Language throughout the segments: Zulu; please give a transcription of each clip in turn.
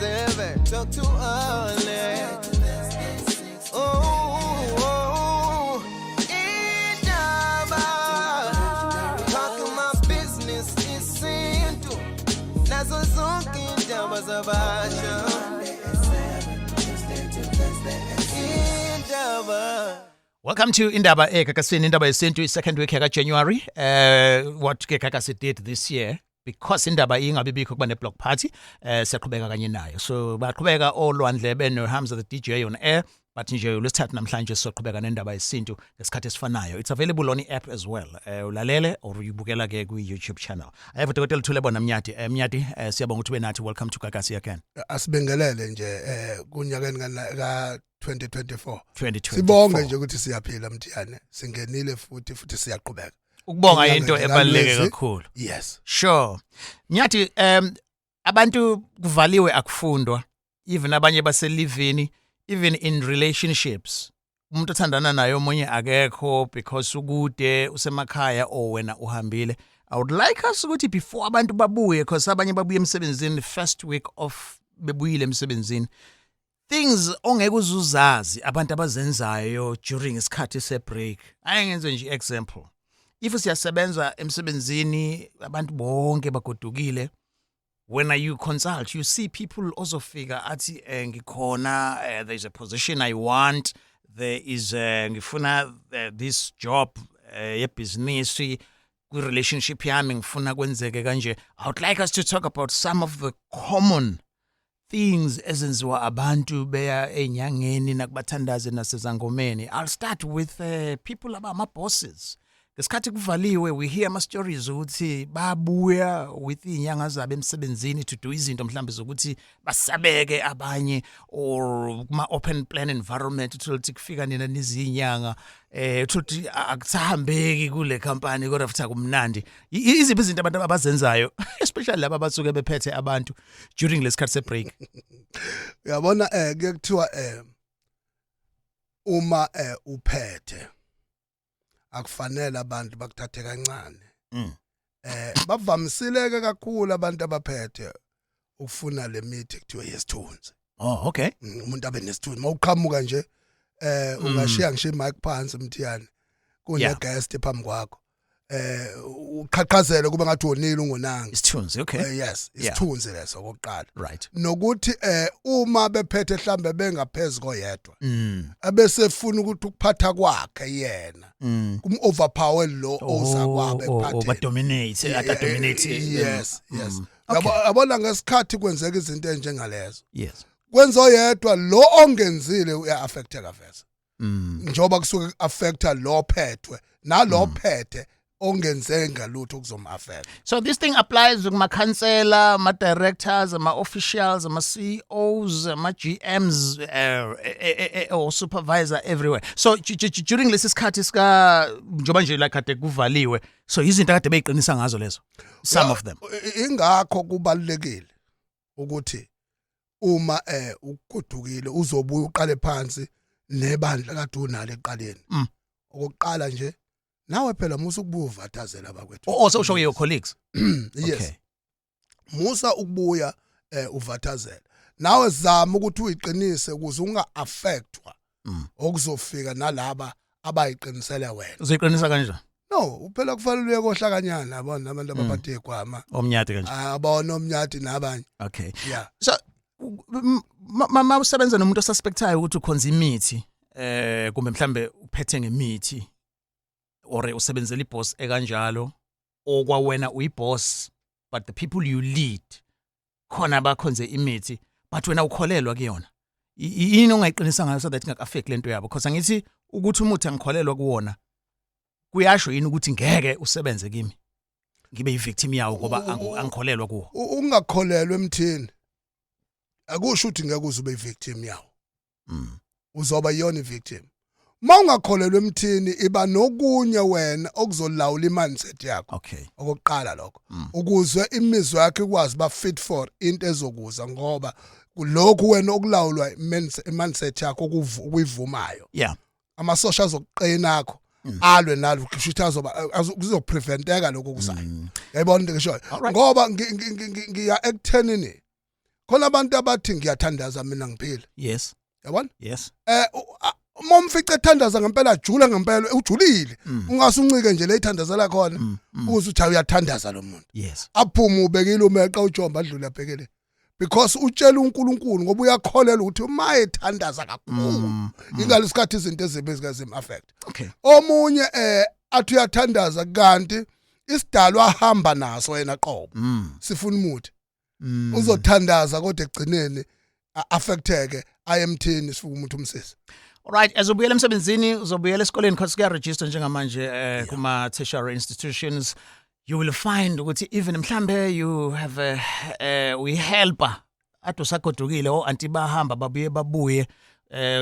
7, talk too early. Oh, Indaba, talking my business, Yesintu. Nazo zonke indaba zabasha. Indaba. Welcome to Indaba Kakasini Indaba Yesintu, second week of January. What Kakasi did this year, because Indaba ingabibikho kuba ne-block party, siyaqhubeka kanye nayo. So baqhubeka olwandle benohamza the DJ on air, but nje lesithathu namhlanje soqhubeka nendaba Yesintu ngesikhathi esifanayo. It's available on the app as well. Ulalele or uyibukela ke ku YouTube channel. I have Dr. Thulebona Mnyadi. Mnyadi, siyabonga ukuthi benathi. Welcome to Kakasi again. Asibingelele nje kunyakeni ka 2024. Sibonge nje ukuthi siyaphila mthiyane. Singenile futhi siyaqhubeka. Ukubonga into ebaluleke kakhulu. Yes. Sure. Mnyadi, abantu kuvaliwe akufundwa. Even abanye baselivini, even in relationships. Umuntu othandana naye omunye akekho because ukude usemakhaya or wena uhambile. I would like us ukuthi before abantu babuye, because abanye babuye emsebenzini the first week of bebuyile emsebenzini. Things ongeke uzuzazi abantu abazenzayo during isikhathi se-break. Ayengenze nje example. If siyasebenza emsebenzini abantu bonke bagodukile, when you consult, you see people also figure athi ngikhona, there's a position I want, there is ngifuna this job business, relationship yami ngifuna kwenzeke kanje. I would like us to talk about some of the common things ezenziwa abantu beya enyangeni nakubathandaze nasezangomeni. I'll start with people abama bosses. Ngesikhathi kuvaliwe, we hear ama stories ukuthi babuya with inyanga zabo emsebenzini to do izinto mhlambe zokuthi basabeke abanye, or kuma open plan environment uthi kufika nina nizinyanga uthi akusahambeki kule company kodwa futhi akumnandi. Iziphi izinto abantu abazenzayo especially laba basuke bephethe abantu during lesikhathi se break? Uyabona kuyekuthiwa uma uphethe akufanele abantu bakuthathe kancane. Bavamisileke kakhulu abantu abaphethe ukufuna le mithi kuthiwa yesithunzi. Oh, okay. Umuntu abe nesithunzi mawuqhamuka nje ungashiya ngisho imic phansi mthiyane kune guest phambi kwakho. Uqhaqhazele kube ngathi wonile ungonanga. Isithunzi, okay. Yes, isithunzi leso okokuqala. Right. Nokuthi uma bephethe mhlambe bengaphezulu koyedwa. Abesefuna ukuthi ukuphatha kwakhe yena. Kum overpower lo ozakwabo ephathe. Overdominate, dominate. Yes. Yabona ngesikhathi kwenzeka izinto enjengalezo. Yes. Kwenza oyedwa lo ongenzile uya-affecteka vese. Njoba kusuke affecta lo phethwe nalo phethe ongenze ngalutho kuzoma-affect. So this thing applies with ma-councillor, ma-directors, ma-officials, ma-CEOs, ma-GMs, or supervisor everywhere. So during lesi sikhathi sika njoba nje like kade kuvaliwe, so izinto kade beyiqinisa ngazo lezo, some of them. Ingakho kubalulekile ukuthi uma ugodukile uzobuya uqale phansi nebandla kade unalo eqaleni. Okokuqala nje nawe phela musa ukubuya uvathazela abakwethu. Also usho your colleagues. Yes. Okay. Musa ukubuya uvathazela. Nawe zama ukuthi uyiqinise ukuze unga-affectwa okuzofika nalaba abayiqinisele wena. Uzoyiqinisa kanjani? No, phela kufanele uye kohlakanyana yabona abantu abaphathe igwama. Omnyadi kanje. Abona omnyadi nabanye. Okay. Yeah. So mama usebenza nomuntu osuspectayo ukuthi ukhonza imithi kumbe mhlambe uphethe ngemithi, or usebenzela iboss ekanjalo, okwa wena uyiboss but the people you lead khona bakhonze imithi but wena ukholelwa kuyona. Yini ongayiqinisa ngayo so that ingaka-affect lento yabo? Because angithi ukuthi umuthi angikholelwa kuwona kuyasho yini ukuthi ngeke usebenze kimi ngibe yi-victim yawo ngoba angikholelwa kuwo? Ungakholelwa emthini akusho ukuthi ngeke uze ube yi-victim yawo. Uzoba yona i-victim. Mawungakholelwa emthini iba nokunye wena okuzolawula imindset yakho. Okay. Okokuqala lokho. Ukuze imizwa yakhe ikwazi ba fit for into ezokuza ngoba kulokhu wena okulawulwa imindset yakho okuyivumayo. Yeah. Amasosha azokuqina akho alwe nalo kushuthi kuzopreventeka lokho kusayo. Yayibona into ngisho. Ngoba ngiya ekuthenini khona abantu abathi ngiyathandaza mina ngiphila Yes. yabona Yes. uma umfica ethandaza ngempela ajula ngempela ujulile ungasuncike nje le ithandazela khona uze uthi uyathandaza lo muntu Yes. aphume ubekile umeqa ujomba adlula abhekele because utshela uNkulunkulu ngoba uyakholela ukuthi uma ethandaza kakhulu ingalesikhathi izinto ezibe zikazim affect Okay. omunye athi uyathandaza kanti isidalwa ahamba naso yena qobo sifuna umuthi uzothandaza kodwa egcineni affecteke ayemthini sifuna umuthi umsisi. Alright, as ubuyela emsebenzini uzobuyela esikoleni because kuya register njengamanje kuma tertiary institutions, you will find ukuthi even mhlambe you have we helper ade usagodukile o anti bahamba babuye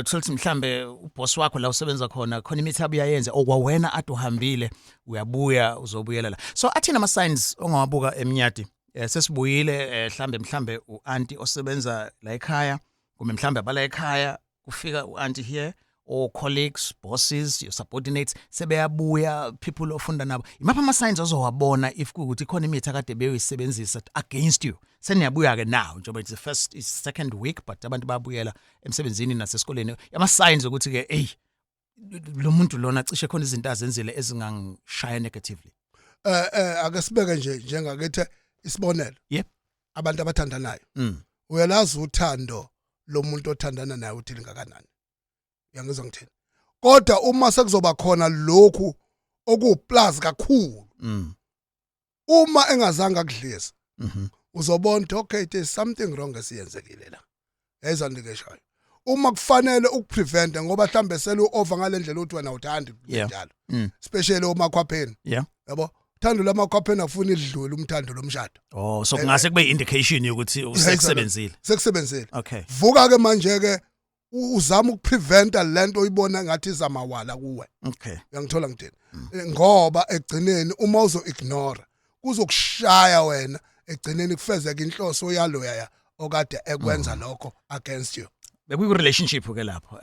uthole mhlambe uboss wakho la usebenza khona imithi abuyayenza okwawena ade uhambile uyabuya uzobuyela la. So athina ama signs ongawabuka eMnyadi sesibuyile mhlambe uanti osebenza la ekhaya kumbe mhlambe abala ekhaya kufika uanti here or colleagues, bosses, your subordinates sebeyabuya people ofunda nabo. Imapha ama signs ozowabona if kuthi khona imithi akade beyisebenzisa against you. Seniyabuya ke now njengoba it's the first is second week but abantu babuyela emsebenzini nasesikoleni. Ama signs ukuthi ke hey lo muntu lona cishe khona izinto azenzile ezingangishaya negatively. Ake sibeke nje njengakethi isibonelo. Yep. Abantu abathandanayo. Uyalazi uthando lo muntu othandana naye uthi lingakanani. Uyangizwa ngithini? Kodwa uma sekuzoba khona lokhu okuplus kakhulu. Uma engazange akudlisa. Uzobona okay there's something wrong esiyenzekile la. Yezwa ndikeshayo. Uma kufanele ukuprevent ngoba mhlambe sele uover ngalendlela uthi wena uthandi njalo. Especially umakhwapheni. Yeah. Yabo? Uthando lamakhwapheni afuna idlule umthando lomshado. Oh so kungase kube indication yokuthi usekusebenzile. Sekusebenzile. Okay. Vuka ke manje ke uzama ukupreventa lento oyibona ngathi izamawala kuwe. Okay. Uyangithola ngithini? Ngoba egcineni uma uzo ignore kuzokushaya wena egcineni kufezeka inhloso yaloya okade ekwenza lokho against you. Bekuyi relationship ke lapho.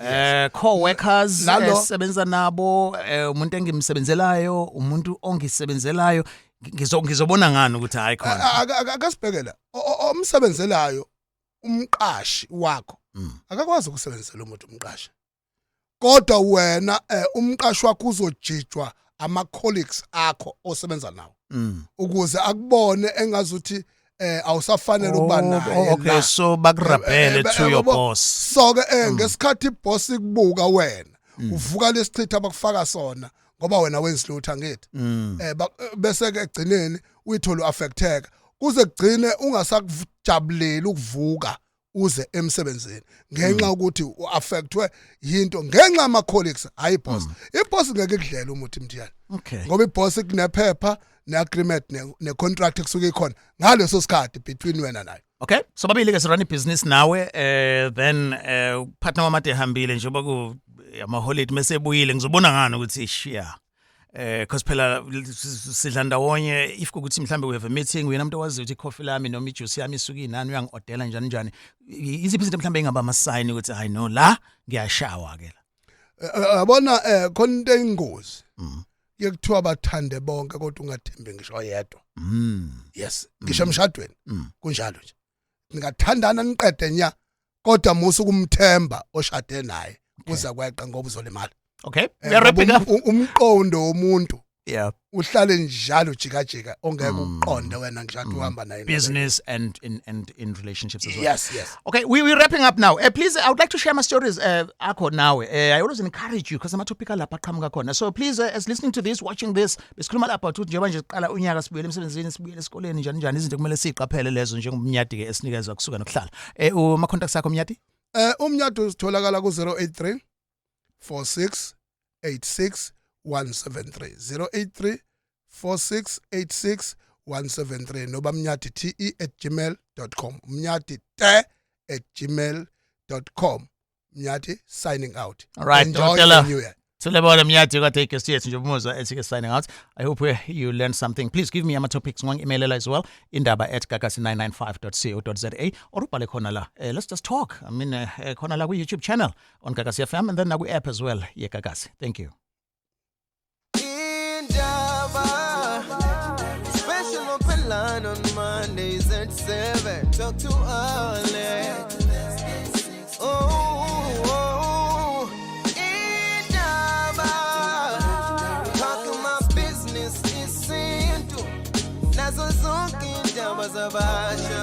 Co-workers esebenza nabo, umuntu engimsebenzelayo, umuntu ongisebenzelayo, ngizobona ngani ukuthi hayi khona. Akasibhekela. Omsebenzelayo umqashi wakho. Akakwazi ukusebenzela umuntu umqashi. Kodwa wena umqashi wakho uzojijwa ama colleagues akho osebenza nawo. Ukuze akubone engazuthi awusafanele ukuba naye. Okay, so bakurapele to your boss. So ke ngesikhathi boss ikubuka wena uvuka lesichitha abakufaka sona ngoba wena wensilutha ngithi. Bese ke egcineni uyithola affecteka kuze kugcine ungasakujabuleli ukuvuka uze emsebenzini ngenxa ukuthi uaffectwe yinto ngenxa ama colleagues hayi boss. Iboss ngeke ikudlela umuthi mthiyana. Okay. Ngoba iboss kunephepha ne-agreement ne-contract ekusuke ikhona ngaleso sikhathi between wena nayo. Okay, so babili ke sirun business nawe then partner wamade ehambile njengoba ku ama holiday mesebuyile ngizobona ngani ukuthi shia because phela sidla ndawonye if ukuthi mhlambe we have a meeting wena umuntu owazi ukuthi coffee lami noma ijuice yami isuka inani uyangi-ordela njani iziphi izinto mhlambe engaba ama sign ukuthi hayi no la ngiyashawa ke la yabona khona into eyingozi yekuthiwa bathande bonke kodwa ungathembi ngisho yedwa. Yes, ngisho emshadweni kunjalo nje. Ningathandana niqede nya kodwa musu kumthemba oshade naye kuza kweqa ngoba uzolimala. Okay, we are wrapping up. Umqondo womuntu uhlale njalo jika ongeke uqonde wena ngishade uhamba naye. Business and in relationships as well. Yes. Okay, we're wrapping up now. Please, I would like to share my stories akho nawe. I always encourage you because I'm topic lapha qhamuka khona. So please as listening to this, watching this, besikhuluma lapha ukuthi njengoba nje siqala unyaka sibuyele emsebenzini sibuyele esikoleni njani izinto kumele siqaphele lezo njengomnyadi ke esinikezwa kusuka nokuhlala. Uma contacts akho Mnyadi? Umnyadi usitholakala ku 083 46 86 173 083 46 86 173 noba mnyadi te@gmail.com mnyadi@gmail.com Mnyadi signing out. All right, enjoy the new year. Thulebona Mnyadi got take us nje umuzwa ethi signing out. I hope you learned something. Please give me ama topics email as well indaba@gagasi995.co.za or ubhale khona la. Let's just talk. I mean khona la ku YouTube channel on Gagasi FM and then na ku app as well ye Gagasi. Thank you. Indaba, special open line on Mondays at 7. Talk to us. indaba zabasha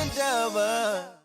indaba